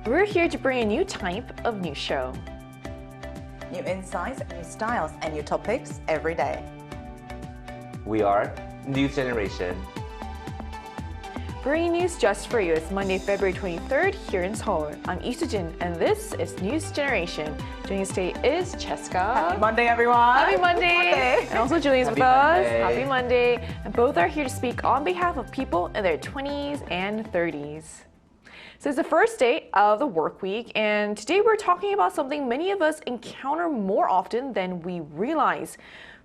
We're here to bring a new type of news show. New insights, new styles, and new topics every day. We are News Generation. Bringing news just for you. It's Monday, February 23rd here in Seoul. I'm Lee Soo-jin, and this is News Generation. Joining us today is Cheska. Happy Monday, everyone. Happy Monday. And also Julian's with us. Monday. Happy Monday. And both are here to speak on behalf of people in their 20s and 30s. So it's the first day of the work week, and today we're talking about something many of us encounter more often than we realize.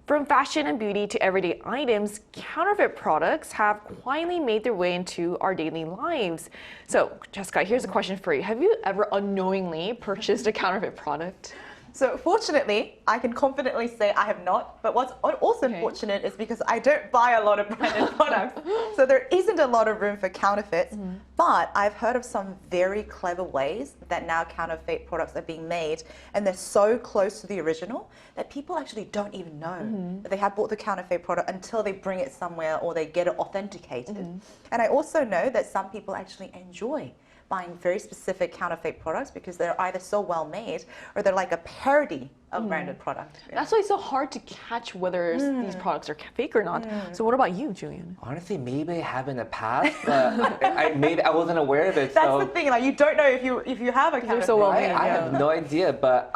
From fashion and beauty to everyday items, counterfeit products have quietly made their way into our daily lives. So, Jessica, here's a question for you. Have you ever unknowingly purchased a counterfeit product? So fortunately, I can confidently say I have not, but what's also fortunate is because I don't buy a lot of branded products, so there isn't a lot of room for counterfeits, but I've heard of some very clever ways that now counterfeit products are being made, and they're so close to the original that people actually don't even know that they have bought the counterfeit product until they bring it somewhere or they get it authenticated. And I also know that some people actually enjoy buying very specific counterfeit products because they're either so well made or they're like a parody of branded product. That's why it's so hard to catch whether these products are fake or not. So what about you, Julian? Honestly, maybe I have in the past, but I wasn't aware of it. That's the thing, like you don't know if you have a counterfeit. so well I made. have no idea, but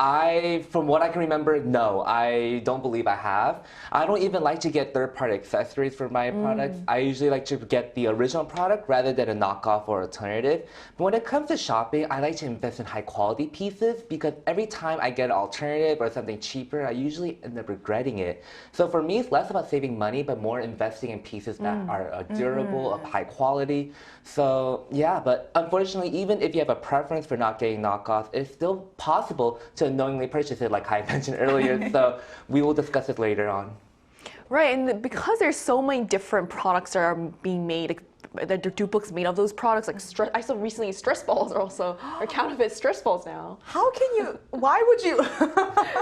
from what I can remember, no, I don't believe I have. I don't even like to get third-party accessories for my products. I usually like to get the original product rather than a knockoff or alternative. But when it comes to shopping, I like to invest in high-quality pieces because every time I get an alternative or something cheaper, I usually end up regretting it. So for me, it's less about saving money, but more investing in pieces that are durable, of high quality. So yeah, but unfortunately, even if you have a preference for not getting knockoffs, it's still possible to unknowingly purchase it, like I mentioned earlier. So we will discuss it later on. Right, and because there's so many different products that are being made, the duplicates made of those products, like I saw recently stress balls are counterfeit stress balls now. How can you, why would you?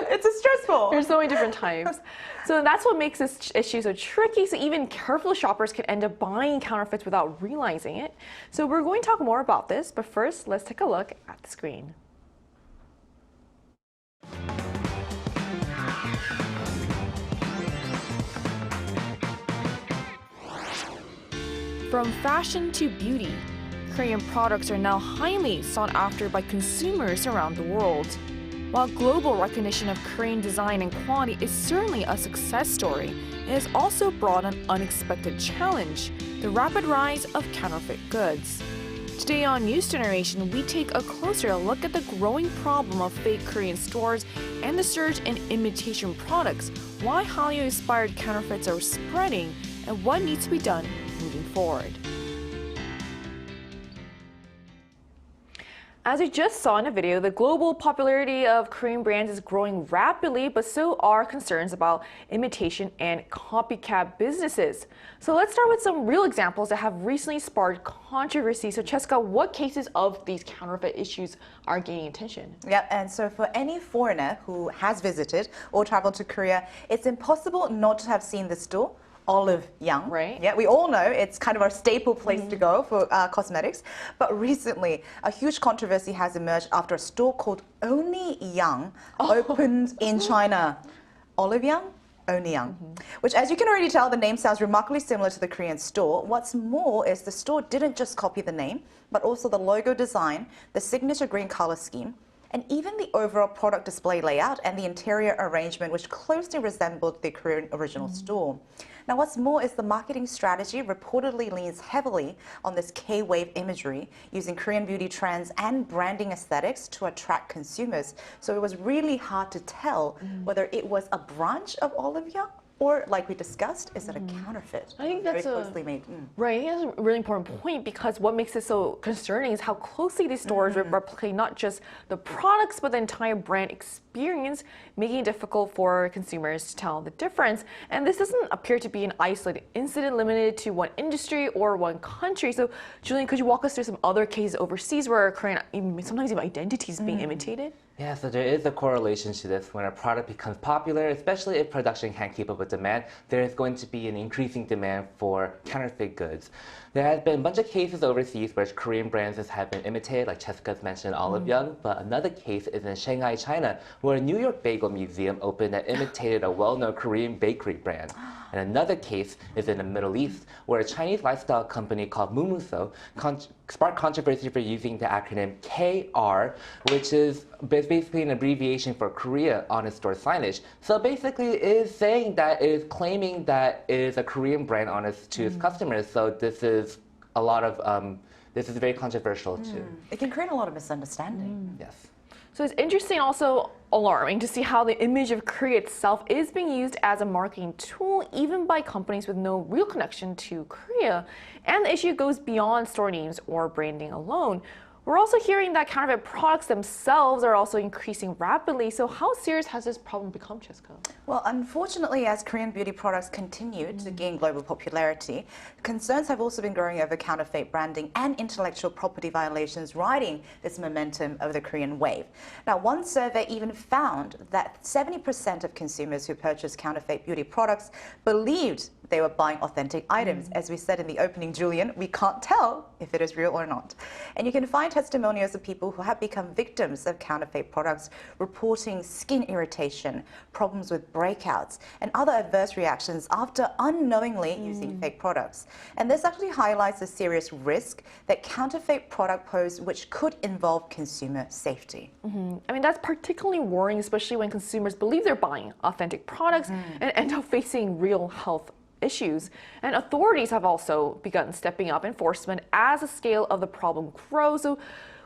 It's a stress ball. There's so many different types. So that's what makes this issue so tricky. So even careful shoppers can end up buying counterfeits without realizing it. So we're going to talk more about this, but first let's take a look at the screen. From fashion to beauty, Korean products are now highly sought after by consumers around the world. While global recognition of Korean design and quality is certainly a success story, it has also brought an unexpected challenge: the rapid rise of counterfeit goods. Today on News Generation, we take a closer look at the growing problem of fake Korean stores and the surge in imitation products, why Hallyu-inspired counterfeits are spreading, and what needs to be done moving forward. As we just saw in a video, the global popularity of Korean brands is growing rapidly, but so are concerns about imitation and copycat businesses. So let's start with some real examples that have recently sparked controversy. So Cheska, what cases of these counterfeit issues are gaining attention? Yeah, and so for any foreigner who has visited or traveled to Korea, it's impossible not to have seen the store Oliveyang. Right. Yeah, we all know it's kind of our staple place to go for cosmetics. But recently, a huge controversy has emerged after a store called Onlyang opened in China. Oliveyang? Onlyang. Which, as you can already tell, the name sounds remarkably similar to the Korean store. What's more is the store didn't just copy the name, but also the logo design, the signature green color scheme, and even the overall product display layout and the interior arrangement, which closely resembled the Korean original store. Now, what's more is the marketing strategy reportedly leans heavily on this K-wave imagery, using Korean beauty trends and branding aesthetics to attract consumers. So it was really hard to tell whether it was a branch of Oliveyang or, like we discussed, is it a counterfeit? I think that's very closely made. Right, I think that's a really important point, because what makes it so concerning is how closely these stores replicate not just the products but the entire brand experience, making it difficult for consumers to tell the difference. And this doesn't appear to be an isolated incident limited to one industry or one country. So Julian, could you walk us through some other cases overseas where Korean, sometimes even identity is being imitated? Yeah, so there is a correlation to this. When a product becomes popular, especially if production can't keep up with demand, there is going to be an increasing demand for counterfeit goods. There has been a bunch of cases overseas where Korean brands have been imitated, like Jessica's mentioned Oliveyang, but another case is in Shanghai, China, where a New York bagel museum opened that imitated a well-known Korean bakery brand. And another case is in the Middle East, where a Chinese lifestyle company called Mumuso sparked controversy for using the acronym KR, which is basically an abbreviation for Korea on its store signage. So basically it is saying that it is claiming that it is a Korean brand on its to its customers. So this is a lot of, this is very controversial too. It can create a lot of misunderstanding. Yes. So it's interesting, also alarming, to see how the image of Korea itself is being used as a marketing tool, even by companies with no real connection to Korea. And the issue goes beyond store names or branding alone. We're also hearing that counterfeit products themselves are also increasing rapidly. So how serious has this problem become, Jessica? Well, unfortunately, as Korean beauty products continue to gain global popularity, concerns have also been growing over counterfeit branding and intellectual property violations riding this momentum of the Korean wave. Now, one survey even found that 70% of consumers who purchased counterfeit beauty products believed they were buying authentic items. As we said in the opening, Julian, we can't tell if it is real or not. And you can find testimonials of people who have become victims of counterfeit products reporting skin irritation, problems with breakouts, and other adverse reactions after unknowingly using fake products. And this actually highlights the serious risk that counterfeit product pose, which could involve consumer safety. I mean, that's particularly worrying, especially when consumers believe they're buying authentic products and end up facing real health issues. And authorities have also begun stepping up enforcement as the scale of the problem grows. So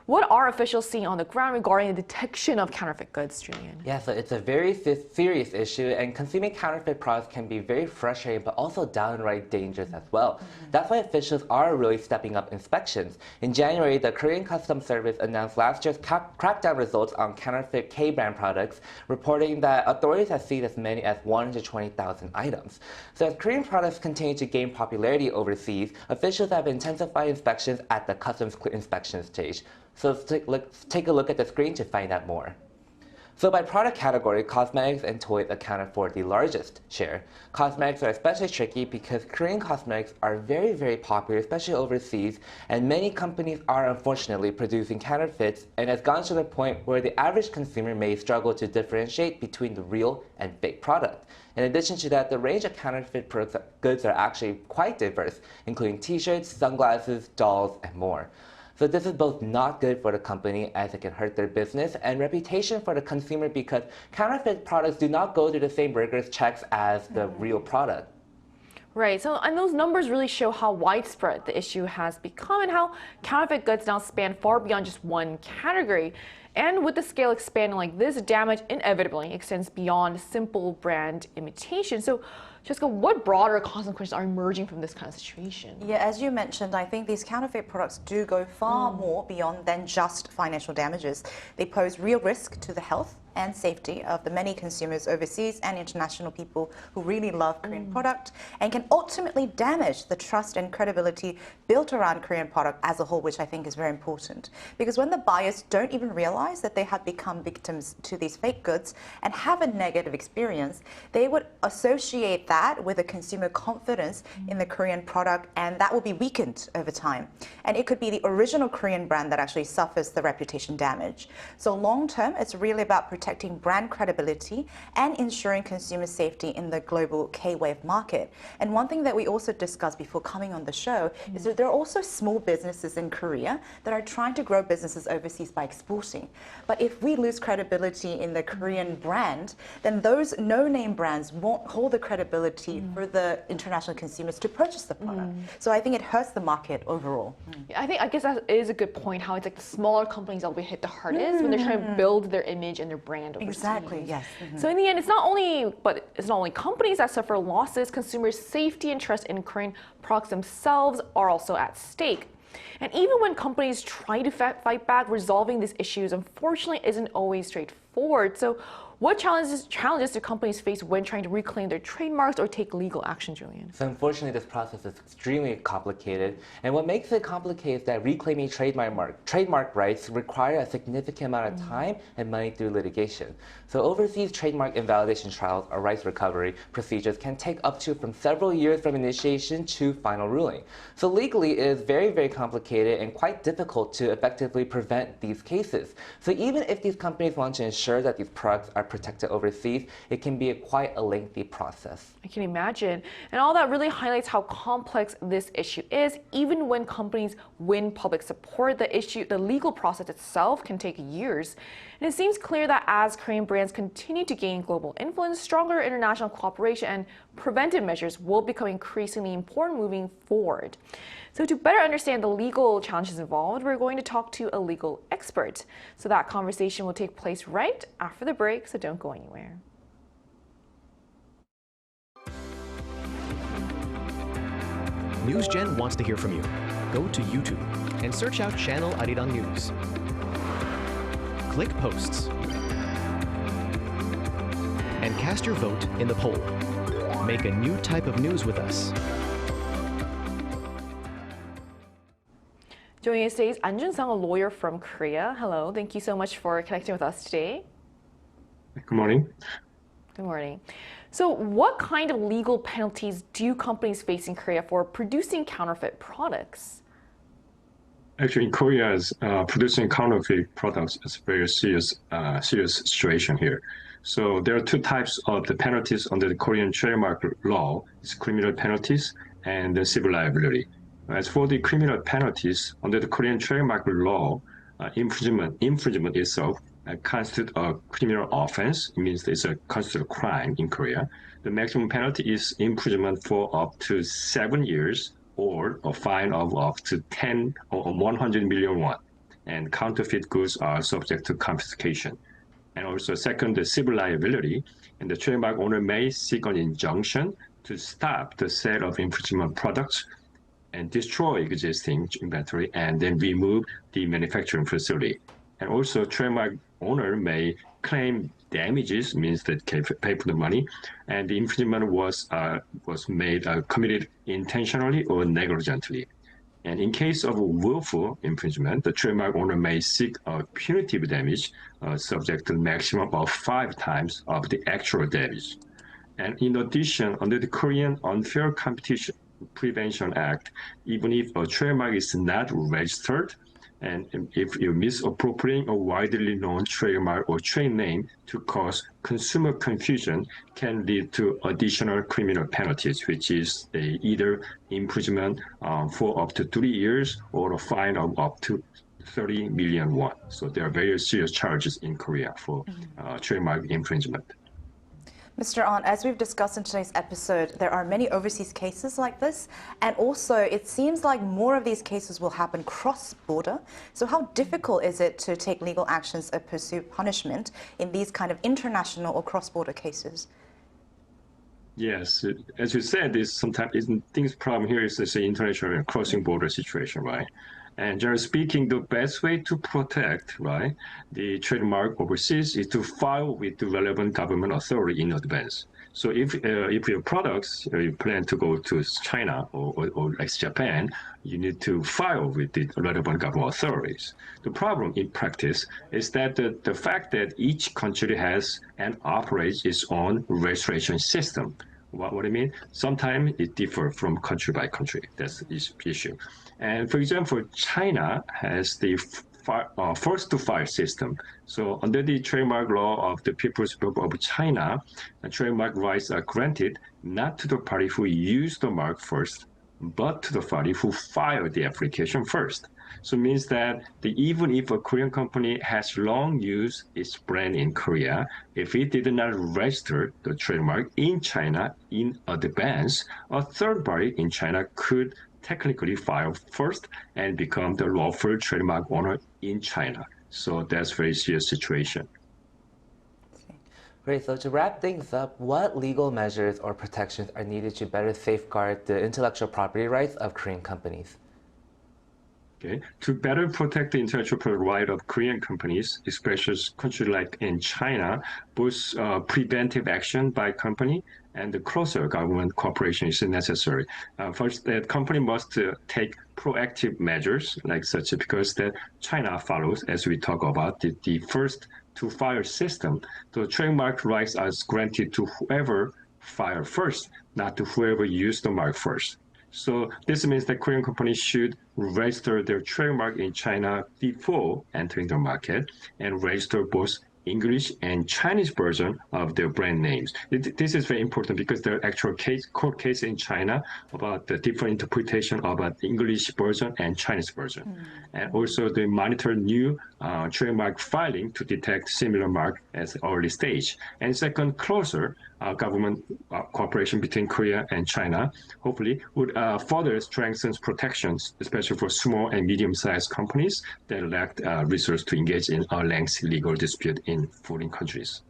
what are officials seeing on the ground regarding the detection of counterfeit goods, Julian? Yeah, so it's a very serious issue, and consuming counterfeit products can be very frustrating, but also downright dangerous as well. That's why officials are really stepping up inspections. In January, the Korean Customs Service announced last year's crackdown results on counterfeit K-brand products, reporting that authorities have seized as many as 120,000 items. So as Korean products continue to gain popularity overseas, officials have intensified inspections at the customs inspection stage. So let's take a look at the screen to find out more. So by product category, cosmetics and toys accounted for the largest share. Cosmetics are especially tricky because Korean cosmetics are very, very popular, especially overseas, and many companies are unfortunately producing counterfeits, and has gone to the point where the average consumer may struggle to differentiate between the real and fake product. In addition to that, the range of counterfeit goods are actually quite diverse, including t-shirts, sunglasses, dolls, and more. So this is both not good for the company as it can hurt their business, and reputation for the consumer because counterfeit products do not go through the same rigorous checks as the real product. Right, so and those numbers really show how widespread the issue has become and how counterfeit goods now span far beyond just one category. And with the scale expanding like this, damage inevitably extends beyond simple brand imitation. So Jessica, what broader consequences are emerging from this kind of situation? Yeah, as you mentioned, I think these counterfeit products do go far more beyond than just financial damages. They pose real risk to the health and safety of the many consumers overseas and international people who really love Korean product, and can ultimately damage the trust and credibility built around Korean product as a whole, which I think is very important. Because when the buyers don't even realize that they have become victims to these fake goods and have a negative experience, they would associate that with a consumer confidence in the Korean product, and that will be weakened over time. And it could be the original Korean brand that actually suffers the reputation damage. So long term, it's really about protecting brand credibility and ensuring consumer safety in the global K-wave market. And one thing that we also discussed before coming on the show is that there are also small businesses in Korea that are trying to grow businesses overseas by exporting. But if we lose credibility in the Korean brand, then those no-name brands won't hold the credibility for the international consumers to purchase the product. So I think it hurts the market overall. I guess that is a good point, how it's like the smaller companies that will be hit the hardest when they're trying to build their image and their brand overseas. Exactly, yes. So in the end, it's not only companies that suffer losses, consumers' safety and trust in Korean products themselves are also at stake. And even when companies try to fight back, resolving these issues unfortunately isn't always straightforward. So What challenges do companies face when trying to reclaim their trademarks or take legal action, Julian? So unfortunately, this process is extremely complicated. And what makes it complicated is that reclaiming trademark rights require a significant amount of time and money through litigation. So overseas trademark invalidation trials or rights recovery procedures can take up to from several years from initiation to final ruling. So legally, it is very, very complicated and quite difficult to effectively prevent these cases. So even if these companies want to ensure that these products are protected overseas, it can be quite a lengthy process. I can imagine. And all that really highlights how complex this issue is. Even when companies win public support, the legal process itself can take years. And it seems clear that as Korean brands continue to gain global influence, stronger international cooperation and preventive measures will become increasingly important moving forward. So to better understand the legal challenges involved, we're going to talk to a legal expert. So that conversation will take place right after the break, so don't go anywhere. NewsGen wants to hear from you. Go to YouTube and search out Channel Arirang News. Click Posts and cast your vote in the poll. Make a new type of news with us. Joining us today is An Jun-sang, a lawyer from Korea. Hello, thank you so much for connecting with us today. Good morning. Good morning. So what kind of legal penalties do companies face in Korea for producing counterfeit products? Actually, in Korea, producing counterfeit products is a very serious situation here. So there are two types of the penalties under the Korean trademark law. It's criminal penalties and the civil liability. As for the criminal penalties, under the Korean trademark law, infringement itself constitutes a criminal offense. It means it's a constitutional crime in Korea. The maximum penalty is imprisonment for up to 7 years or a fine of up to 10 or 100 million won. And counterfeit goods are subject to confiscation. And also second, the civil liability. And the trademark owner may seek an injunction to stop the sale of infringement products and destroy existing inventory and then remove the manufacturing facility. And also trademark owner may claim damages, means that pay for the money, and the infringement was committed intentionally or negligently. And in case of willful infringement, the trademark owner may seek a punitive damage subject to the maximum of 5 times of the actual damage. And in addition, under the Korean Unfair Competition Prevention Act, even if a trademark is not registered, and if you misappropriate a widely known trademark or trade name to cause consumer confusion, can lead to additional criminal penalties, which is either imprisonment for up to 3 years or a fine of up to 30 million won. So there are very serious charges in Korea for trademark infringement. Mr. An, as we've discussed in today's episode, there are many overseas cases like this, and also it seems like more of these cases will happen cross-border. So how difficult is it to take legal actions or pursue punishment in these kind of international or cross-border cases? Yes, as you said, things problem here is the international and crossing border situation, right? And generally speaking, the best way to protect, right, the trademark overseas is to file with the relevant government authority in advance. So if your products, you plan to go to China or like Japan, you need to file with the relevant government authorities. The problem in practice is that the fact that each country has and operates its own registration system. What I mean? Sometimes it differs from country by country. That's the issue. And for example, China has the first to file system. So under the trademark law of the People's Republic of China, trademark rights are granted not to the party who used the mark first, but to the party who filed the application first. So it means that even if a Korean company has long used its brand in Korea, if it did not register the trademark in China in advance, a third party in China could technically file first and become the lawful trademark owner in China. So that's a very serious situation. Great, so to wrap things up, what legal measures or protections are needed to better safeguard the intellectual property rights of Korean companies? Okay. To better protect the intellectual property right of Korean companies, especially countries like in China, both preventive action by company and the closer government cooperation is necessary. First, the company must take proactive measures like such because that China follows, as we talk about, the first to file system. The trademark rights are granted to whoever file first, not to whoever used the mark first. So this means that Korean companies should register their trademark in China before entering the market and register both English and Chinese version of their brand names. This is very important because there are actual court case in China about the different interpretation about the English version and Chinese version. And also they monitor new trademark filing to detect similar mark at early stage. And second, closer government cooperation between Korea and China, hopefully, would further strengthen protections, especially for small and medium-sized companies that lack resources to engage in a lengthy legal dispute in foreign countries.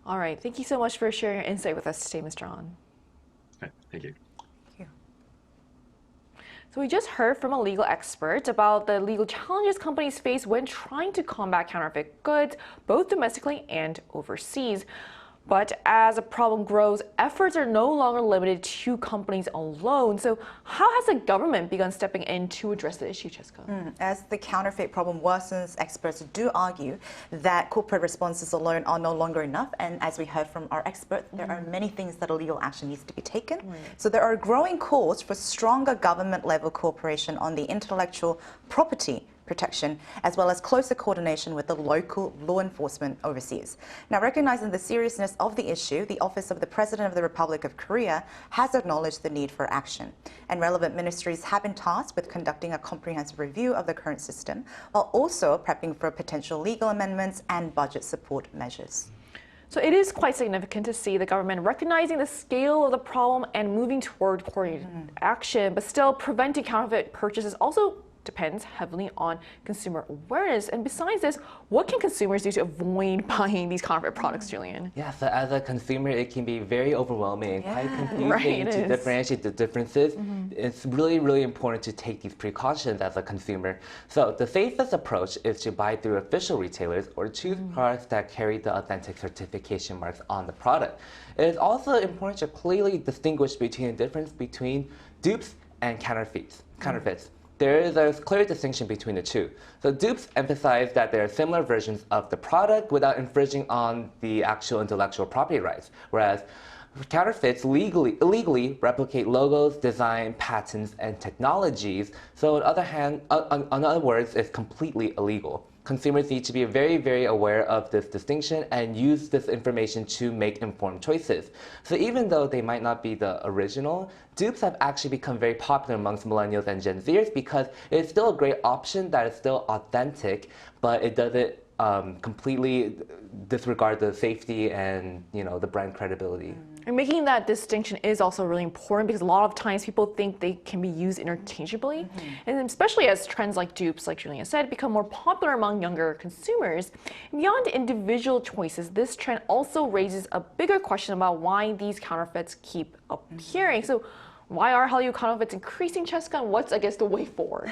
All right. Thank you so much for sharing your insight with us today, Mr. An. Thank you. So we just heard from a legal expert about the legal challenges companies face when trying to combat counterfeit goods, both domestically and overseas. But as the problem grows, efforts are no longer limited to companies alone. So how has the government begun stepping in to address the issue, Jessica? As the counterfeit problem worsens, experts do argue that corporate responses alone are no longer enough. And as we heard from our expert, there are many things that a legal action needs to be taken. So there are growing calls for stronger government-level cooperation on the intellectual property protection, as well as closer coordination with the local law enforcement overseas. Now, recognizing the seriousness of the issue, the Office of the President of the Republic of Korea has acknowledged the need for action. And relevant ministries have been tasked with conducting a comprehensive review of the current system, while also prepping for potential legal amendments and budget support measures. So it is quite significant to see the government recognizing the scale of the problem and moving toward coordinated action, but still preventing counterfeit purchases also depends heavily on consumer awareness. And besides this, what can consumers do to avoid buying these counterfeit products, Julian? Yeah, so as a consumer, it can be very overwhelming and quite confusing to differentiate the differences. It's really, really important to take these precautions as a consumer. So the safest approach is to buy through official retailers or choose products that carry the authentic certification marks on the product. It is also important to clearly distinguish between the difference between dupes and counterfeits. There is a clear distinction between the two. So dupes emphasize that there are similar versions of the product without infringing on the actual intellectual property rights, whereas counterfeits illegally replicate logos, design, patents, and technologies. So on other words, it's completely illegal. Consumers need to be very, very aware of this distinction and use this information to make informed choices. So even though they might not be the original, dupes have actually become very popular amongst millennials and Gen Zers because it's still a great option that is still authentic, but it doesn't completely disregard the safety and the brand credibility. And making that distinction is also really important because a lot of times people think they can be used interchangeably. And especially as trends like dupes, like Julian said, become more popular among younger consumers. Beyond individual choices, this trend also raises a bigger question about why these counterfeits keep appearing. So why are Hallyu counterfeits increasing, Jessica, and what's, I guess, the way forward?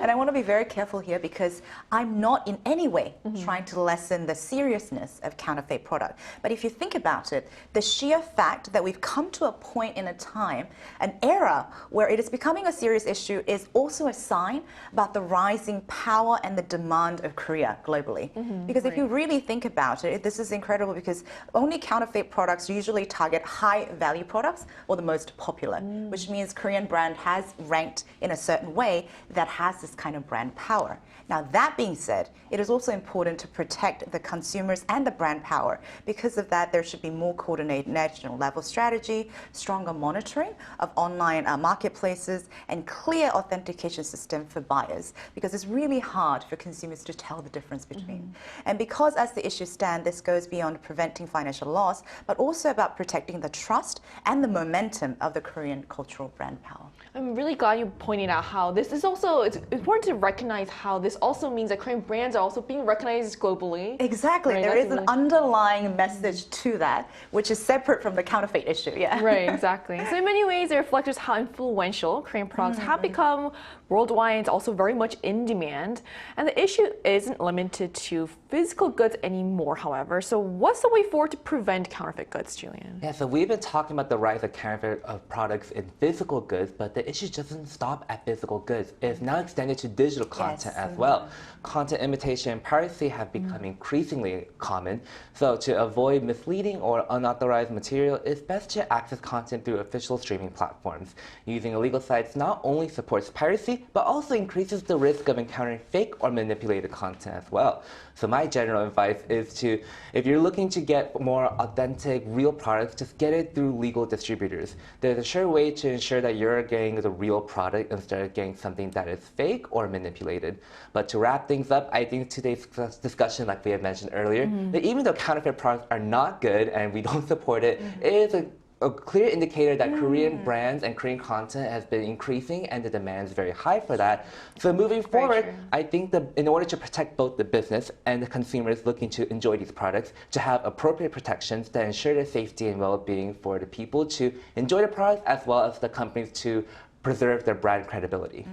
And I want to be very careful here because I'm not in any way trying to lessen the seriousness of counterfeit product. But if you think about it, the sheer fact that we've come to a point in a time, an era, where it is becoming a serious issue is also a sign about the rising power and the demand of Korea globally. Because if you really think about it, this is incredible because only counterfeit products usually target high-value products or the most popular. Which means Korean brand has ranked in a certain way that has this kind of brand power. Now, that being said, it is also important to protect the consumers and the brand power. Because of that, there should be more coordinated national level strategy, stronger monitoring of online marketplaces, and clear authentication system for buyers. Because it's really hard for consumers to tell the difference between. And because as the issues stand, this goes beyond preventing financial loss, but also about protecting the trust and the momentum of the Korean cultural brand power. I'm really glad you pointed out how this is also, it's important to recognize how this also means that Korean brands are also being recognized globally. Exactly. Right, There that's is an really- underlying message to that, which is separate from the counterfeit issue. Yeah. Right, exactly. So in many ways, it reflects just how influential Korean products have become worldwide. It's also very much in demand. And the issue isn't limited to physical goods anymore, however. So what's the way forward to prevent counterfeit goods, Julian? Yeah, so we've been talking about the rise of counterfeit of products in physical goods, but the issue doesn't stop at physical goods. It's now extended to digital content as well. Content imitation and piracy have become increasingly common. So to avoid misleading or unauthorized material, it's best to access content through official streaming platforms. Using illegal sites not only supports piracy, but also increases the risk of encountering fake or manipulated content as well. So my general advice is to, if you're looking to get more authentic, real products, just get it through legal distributors. There's a sure way to ensure that you're getting the real product instead of getting something that is fake or manipulated. But to wrap things up, I think today's discussion, like we had mentioned earlier, that even though counterfeit products are not good and we don't support it, it is a clear indicator that Korean brands and Korean content has been increasing and the demand is very high for that. So moving forward, I think that in order to protect both the business and the consumers looking to enjoy these products, to have appropriate protections that ensure the safety and well-being for the people to enjoy the product as well as the companies to preserve their brand credibility.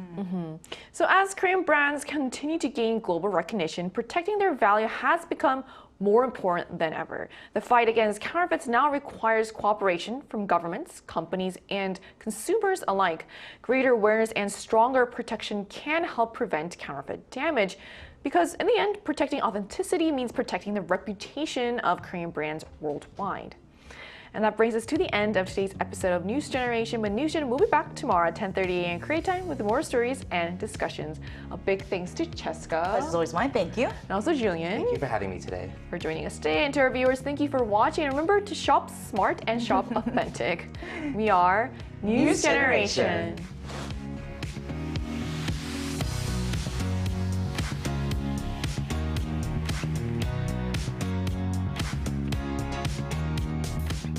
So as Korean brands continue to gain global recognition, protecting their value has become more important than ever. The fight against counterfeits now requires cooperation from governments, companies, and consumers alike. Greater awareness and stronger protection can help prevent counterfeit damage. Because in the end, protecting authenticity means protecting the reputation of Korean brands worldwide. And that brings us to the end of today's episode of News Generation. But News Gen will be back tomorrow at 10:30 a.m. Korea time with more stories and discussions. A big thanks to Cheska. This is always mine. Thank you. And also Julian. Thank you for having me today. For joining us today. And to our viewers, thank you for watching. And remember to shop smart and shop authentic. We are News Generation.